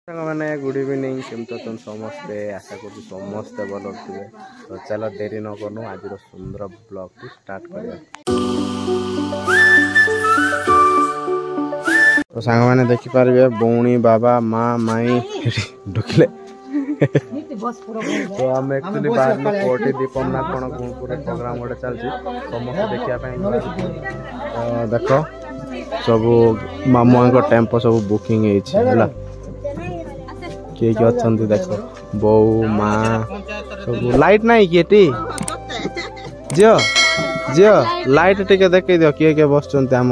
मैंने good evening केमती अच्छा समस्ते आशा कर समस्ते भल थे। तो चलो डेरी न करूँ आज सुंदर ब्लॉग टी स्टार्ट करिया। तो सांग मैंने देखिपारे भौणी बाबा माँ माई ढुकले तो आम एक्चुअली बाहर कोटी दीपम ना कौन गुणपुर प्रोग्राम गोटे चलती समस्त देखा देख सब मामुआ टेम्पो सब बुकिंग है किए किए अच्छा देख बो माँ सब लाइट नहीं किए झील झील लाइट टे देखी दियो किए किए बस आम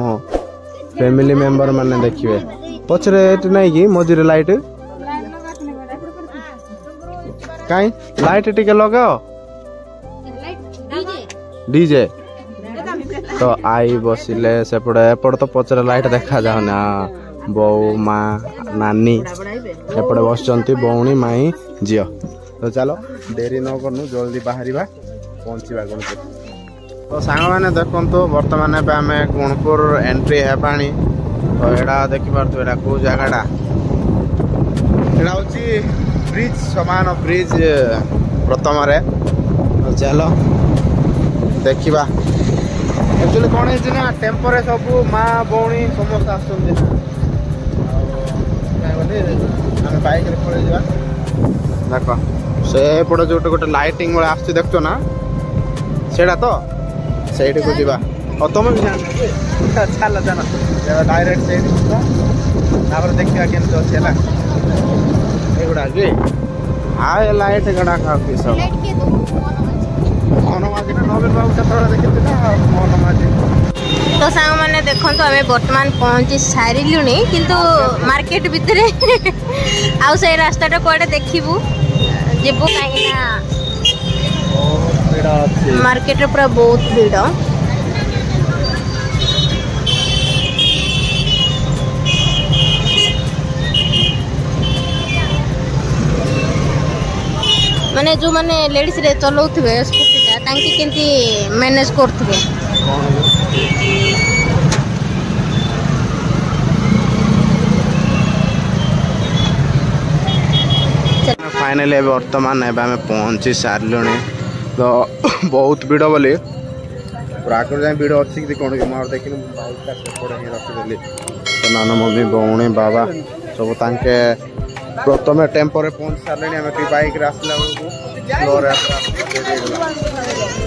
फैमिली मेंबर माने देखिए पचरे नहीं कि मझे लाइट कहीं लाइट टे लगाओ डीजे तो आई बसिले सेपटे एपटे तो पचरे लाइट देखा जाऊना बो माँ नानी एपटे बस भौणी माई झील। तो चलो डेरी न करूँ जल्दी बाहर पहुँचा गुणपुर। तो सांग मैंने देखो बर्तमान आम गुणपुर एंट्री है पानी। तो यहाँ देखिपे यहाँ कौ जगटा यहाँ हूँ ब्रिज समान ब्रिज प्रथम। तो चलो देखा एक्चुअली कौन है टेम्पोरे सब माँ भौणी समस्त आम बाइक पड़े देख से पटे जो गोटे लाइटिंग वाले आस देखो ना सेटा तो सही को जीवा और तुम भी चल चल डायरेक्ट से देखा केमती अच्छे युड़ा कि आ लाइट गड़ा खा सब मन माजी नवीन बाबू केत देखी मन माजी। तो सांग मैंने देखो आम बर्तमान पहुंची सारू किंतु मार्केट भितर आउ से रास्ता कड़े देखू जीवु कहीं मार्केट पूरा बहुत भीड़। माने जो माने लेडीज रे चलाउथिबे स्कूटीटा तांकी केंती मैनेज करथिबे। फाइनली बर्तमान आम पहुँची सारू तो बहुत भीड़ बोली आगे जाए भीड़ अच्छी कि कौन कि मुझे देखनी बाइक सेपटे ही रखीदेली। तो नाना मम्मी भौणी बाबा सब तांके प्रथम टेम्पोरे पहुँच सारे आम बाइक आसला बेलू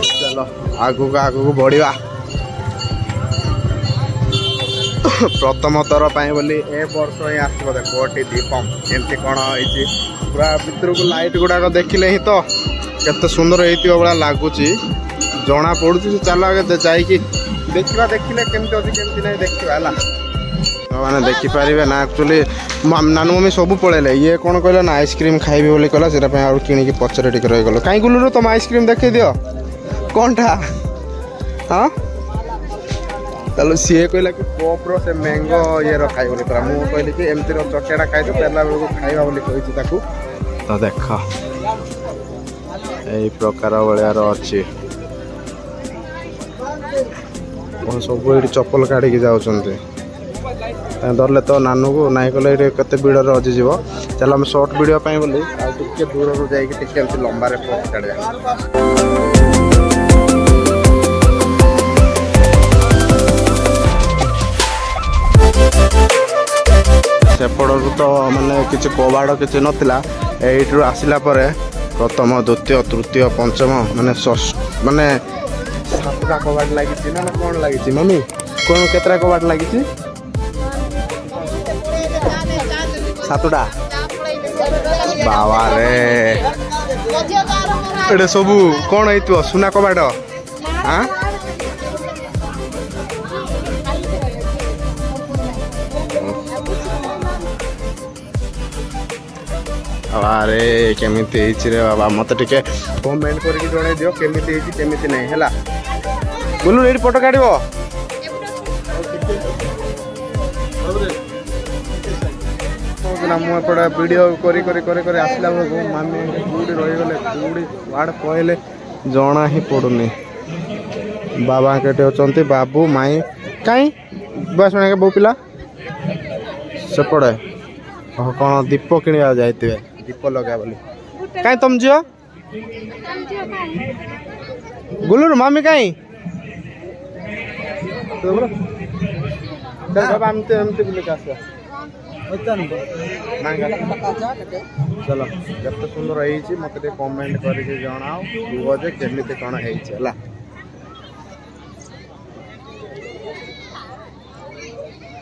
चलो आगू आगू बढ़ा प्रथम थर बोली ए वर्ष ही आसो कोटी दीपम एमती कौन हो पूरा भितर को लाइट गुड़ाक देखिले ही तो केते सुंदर होगा लगुच जना पड़ू। चल आगे देखा देखिले केमती अच्छी केमती नहीं देखा मैंने देखिपारे ना एक्चुअली नानू मम्मी सब पड़े ये कौन कहला ना आइसक्रीम खाइबे बोली कहला से कि पचरे टिके रहीगल कहीं गुलू तुम आइसक्रीम देखे दियो कौन था हाँ चलो सी कहला कि पप्र से मैंगो ये खाई बोली कहला मुझे कहली कि एमती चटियाटा खाई पेला बेलू खाइबा बोली कही। तो देख यही प्रकार भाया अच्छी सब ये चप्पल काढ़ी जाऊँच धरले तो नानू को नाई कले केते भीड़ अच्छी जीव। चल आम सर्ट वीडियो बोली टे दूर जाकि लंबा पोस्ट काढ़ा। सेपड़ू तो माने किसी कबाड़ किसी नाला यू आसला प्रथम द्वितीय तृतीय पंचम माने माने सातटा कबाड़ लगी ना कौन लगी मम्मी कौन केतरा कबाड़ लगी सातटा बाबा रे एटे सब कौन हो सुना कबाड़ हाँ अरे केमिति रे बाबा मत टिके कमेंट करके जणाई दियो केमिति केमिति नहीं हैला बोलू एडी फोटो काढिबो ना मु पड़ा वीडियो करी करी करी करी आसला बेलू मामी कूड़ी रही गले कूड़ी वाड़ कहले जना ही पड़ुनी बाबा केटे अछंती बाबू माई कहीं बस बो पिला सेपड़े कौन दीप किणवा जाइए दीप लगा बोली कहीं तुम झील गुलुर मम्मी कहीं चलो जब सुंदर है मत कमेंट करके जनाओ जे केमी कौन है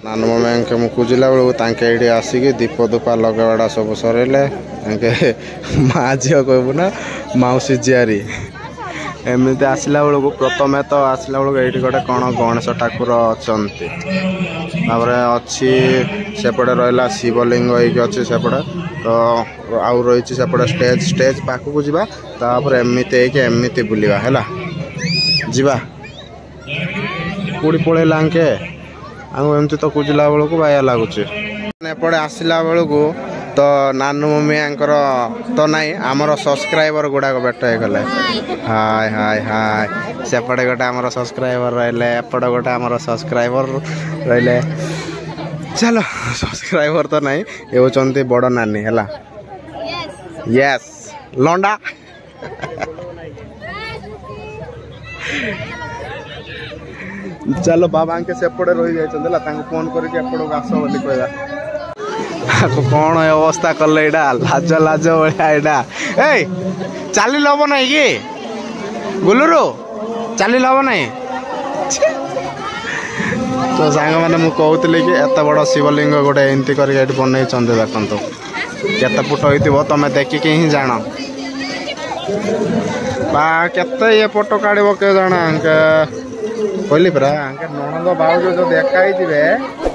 नानू मम्मी के मुझे खोजिला बेलू ये आसिक दीप धूपा लगवाड़ा सब सरले माँ झी कहबू ना मौसी झीआरी एमती आसला बेलू प्रथम तो आसला बेलू ये गोटे कौन गणेश ठाकुर अच्छा अच्छी सेपटे रहा शिवलिंग अच्छी सेपटे तो आउ रही सेपटे स्टेज स्टेज पाखक जावा एमती बुलवा है जीवा कूड़ी पलैला आंके आमती तो खोजिला बेलू बाया लगुच एपटे आसला बेलू तो नानू मम्मी तो नाई आमर सब्सक्राइबर गुड़ाक बेट हो गले हाय हाय हाय सेपटे गोटे आमर सब्सक्राइबर रहिले एपटे गोटे आमर सब्सक्राइबर रहिले चलो सब्सक्राइबर तो नाई ये होचंती बड़ नानी है यस लंडा चलो बाबा के सेपटे रही जाइए फोन करके एपटक आस बोली कहवा कौन अवस्था कले लाज लाज भाया ए चली हम ना कि गुलुरु चली हम ना तो सांग मैंने मुझे कहती कि एत बड़ शिवलिंग गोटे एमती करके बनई देखु केते फुट हो तुम देखिकी ही जान बा केते ये फोटो काढ़ के जान कहली परा नणंद बाउज जो देखाई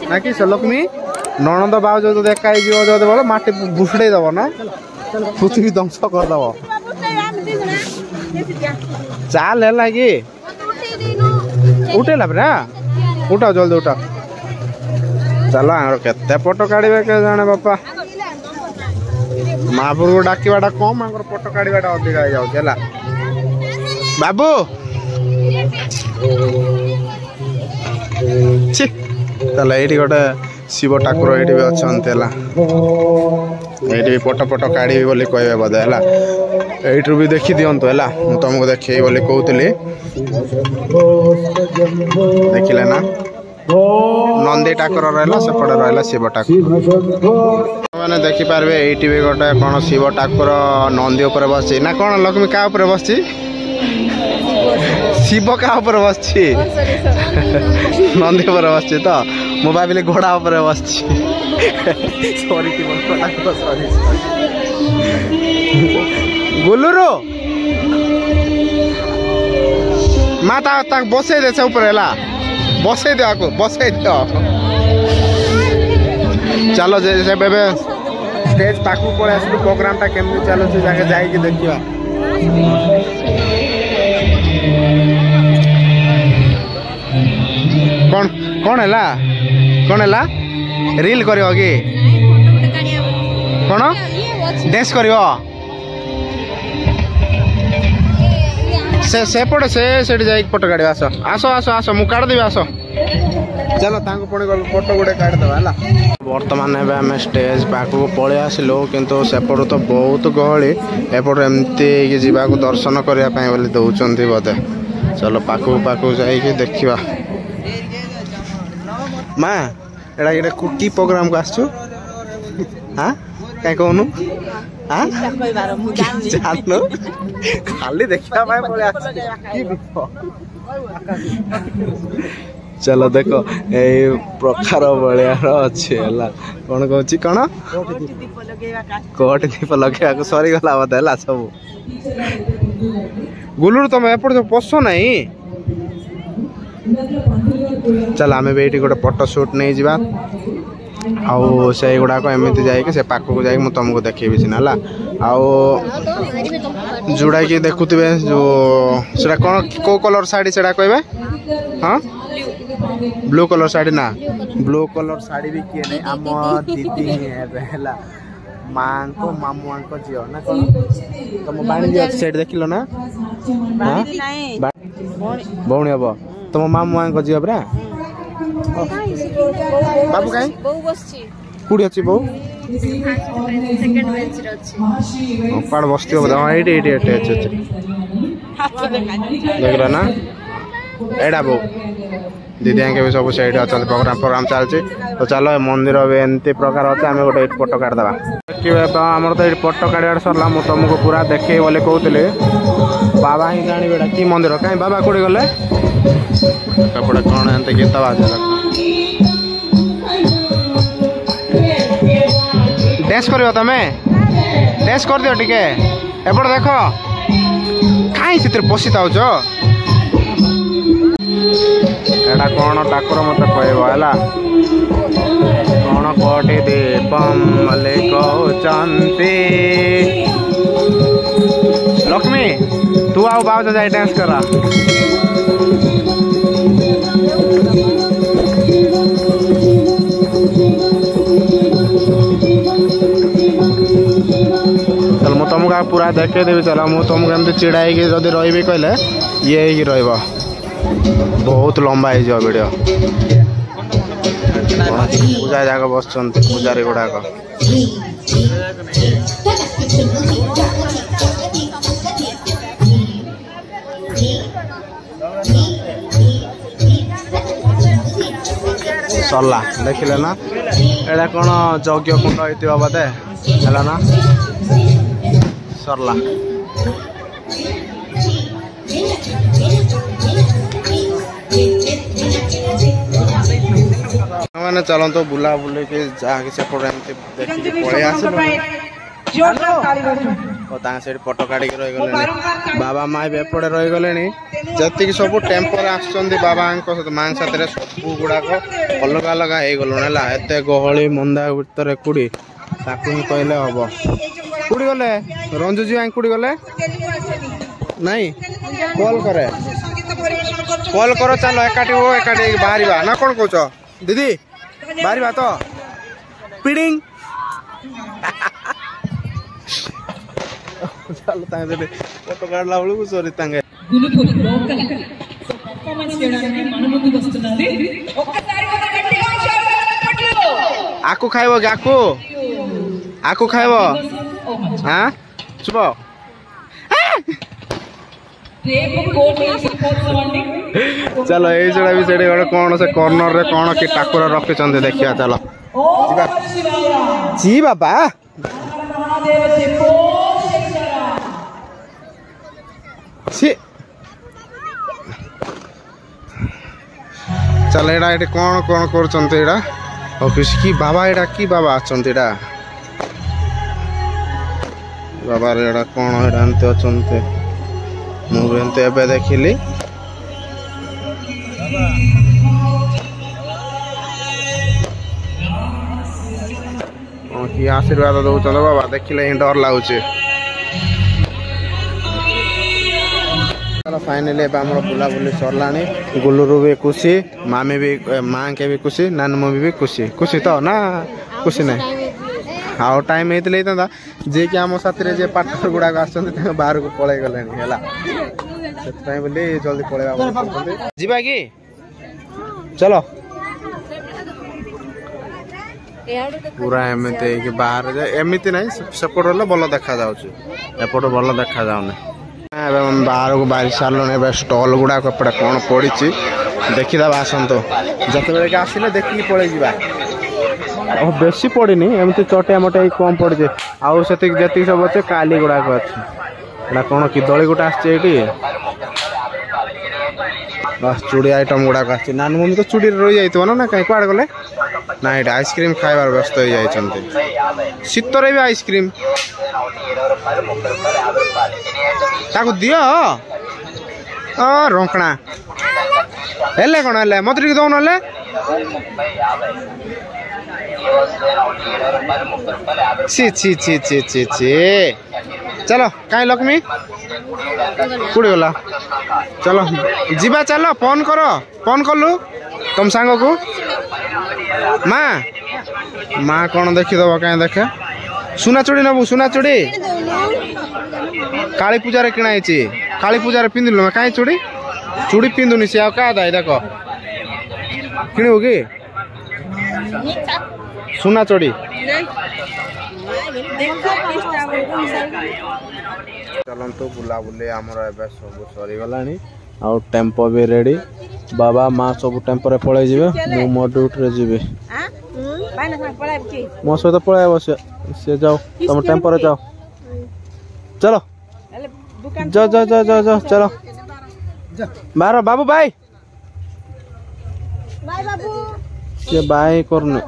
ना कि लक्ष्मी नणंद बाउज जो देखाई जो बोल माटी भुसड़े दब ना पृथ्वी ध्वंस करदब चाल है कि उठेला परा उठाओ जल्दी उठाओ चलो केते फोटो काढ़े के जाने बापा महापुर को डाकवाटा कम आंकर फोटो काढ़ाटा अधिक हो जाए बाबू चल ये गोटे शिव ठाकुर ये भी अच्छा ये भी फोटो फोटो काढ़ी बोली कहे बोधे है यू भी देखी दिंतु है तुमको देखे बोली कहती देखिले ना नंदी ठाकुर रहा सेपटे रहा शिव ठाकुर मैंने देखिपारे ये भी गोटे कौन शिव ठाकुर नंदी उपर बस ना कौन लक्ष्मी क्या बस शिव क्या बस नंदी पर बस तो मु भाविली घोड़ा पर बस गुलुरु माँ तक बसई दे से ऊपर है बसई दिया बसई दियो चलो जैसे बेबे स्टेज पाखु पड़े आस प्रोग्राम टा केमती चलो जाके जाइए देखा कौन कौन है रील करियो कि कौन डांस करियो सेपटे से जाइए फोटो काढ़ आस आस आस आस मु काढ़ देवी आस चलो पुणी फोटो गोटे काढ़ीदेवा है बर्तमान आम स्टेज पाखक पलि आसलु किंतु सेपट तो बहुत गहली एपट एमती जावाक दर्शन करने बोली दौरान बोधे चलो पाखक पाखक जाइए देखा माँ एटा की प्रोग्राम को आसु हाँ कहीं कहनु हाँ जानु खाली देखा चलो देखो ये प्रकार भायार अच्छे है कौन कौन कौन कोट दीप लगे सरीगला बोधे है सब गुलुर तुम एपट पश नहीं चल आम भी ये गोटे फोटो सुट नहीं जा आउ से गुड़ाक एमती जा पाखक जा तुमको देखेबी सीना जोड़ा कि देखुवे जो कौन को कलर साड़ी से कहे हाँ ब्लू कलर साड़ी ना ब्लू कलर साड़ी भी किए नहीं आम दीदी है माँ को मामू को झील ना कौन तुम बाणी से देख लो ना भौणी हम तुम मामू को झील परा बाबू कहीं कौटी अच्छी बो सेकंड बेंच रे अछि कौन बस्ती हो बताओ एटी एटी एटी अच्छे अच्छे देख रहा ना एडा बो दीदी के भी सब साइड अच्छा प्रोग्राम चलती तो चलो मंदिर भी एमती प्रकार अच्छे आम गोटे फोटो काटिदेवा आमर तो ये फोटो काट सरला मुझे तुमको पूरा देखे बोले कहते बाबा ही जाने बेटा कि मंदिर कहीं बाबा कौड़ी गले एपटे कौन एमती गीत बाजे डेस कर तमें डेस कर दियो टिके एपटे देख कहीं से पशि था एटा कौन ठाकुर मत कहला कौन कोटि दीपम मले कहते लक्ष्मी तू आओ बाबा जाए डांस करा चल मु तुमको पूरा देखे देवी चल मु तुमको एमती चिड़ा जदि रही कहले ये रही बहुत लंबा है वीडियो पूजा जाक बस पूजारी गुड़ाक सरला देखिले ना एटा कौन यज्ञ कुंड होता बोधे है ना सरला मैंने चलते बुला बुले के जाके सेपटे से फोटो काढ़ रही बाबा माँ भी एपटे रही गले जी सब टेम्पर आसुँच बाबा माँ साथ सब गुड़ाक अलग अलग हो गलुण एत गहली मंदा भर कुड़ी ताकू ही कहले हम कुड़ी गले रंजू जी कुड़ी गले नहीं कॉल करे कॉल करो चलो एकाठी हो एकाठी बाहर ना कौन कौच दीदी बाहर तो पिडिंग चलो फोटो काढ़ला बेलू सॉरी आकु खाइब कि आकु आकु खाइब हाँ चुप चलो ये भी से कौन से कॉर्नर रे कौन कि ठाकुर रखी देखिया चलो जी बाबा चल एडा कौन कौन कर ऑफिस की बाबा एडा की बाबा अच्छा बाबा एडा कौन एडा एमती अच्छा मुझे एवं देखिली कि आशीर्वाद दौरान बाबा देखिले ही डर लगुच फाइनली बुलाबुली सरला गुलुरु भी खुशी मामी भी माँ के भी खुशी नान मम्मी भी खुशी खुशी तो ना खुशी ना आउ टाइम होता जी कि आम साथी जे पार्टनर गुड़ाक बाहर को पलि गले जल्दी पलैया जीवा कि चलो पूरा एमती बाहर एमती ना सेपट भल देखा एपट भल देखा जाऊनी बाहर को बाहरी सारे स्टल गुड़ाक एपटे कौन पड़ी देखीद आसतु जिते आसिले देखिकी पलि जा बेसी पड़ी एमती चटिया मटिया कम पड़ी आउ से जी सब अच्छे काली गुड़ाक अच्छे कौन कि दली गोटे आसटी बस चूड़ी आइटम गुड़ाक आसी नान मम्मी तो चूड़ी रही जाइए ना कहीं कुआड़े गले ना ये आइसक्रीम खाइबार व्यस्त हो जाती शीतर भी आइसक्रीम ताको दियो रंकणा हेले कौन हेले मत टे दौन हेले छी छी छी छी छी छी चलो कहीं लक्ष्मी कूड़ी गला चलो जीवा चलो फोन कलु तुम सांग को माँ कौन देखीद कहीं देखे सुना चूड़ी नबू सुना चूड़ी काली पूजा किणा काली पूजा पिंधिलु कहीं चूड़ी चूड़ी पिंधुनी सी क्या देख किणु कि सुना चढ़ी चलतु बुलाबुली आमर ए सब सरीगला आउ टेम्पो भी रेडी बाबा माँ सब टेम्पो पलि जी मो ड्यूटी जी मो सहित पलैब सी जाओ तुम टेम्पो जाओ चलो जाओ जाओ जाओ जाओ जाओ चलो बाहर बाबू भाई बाय करने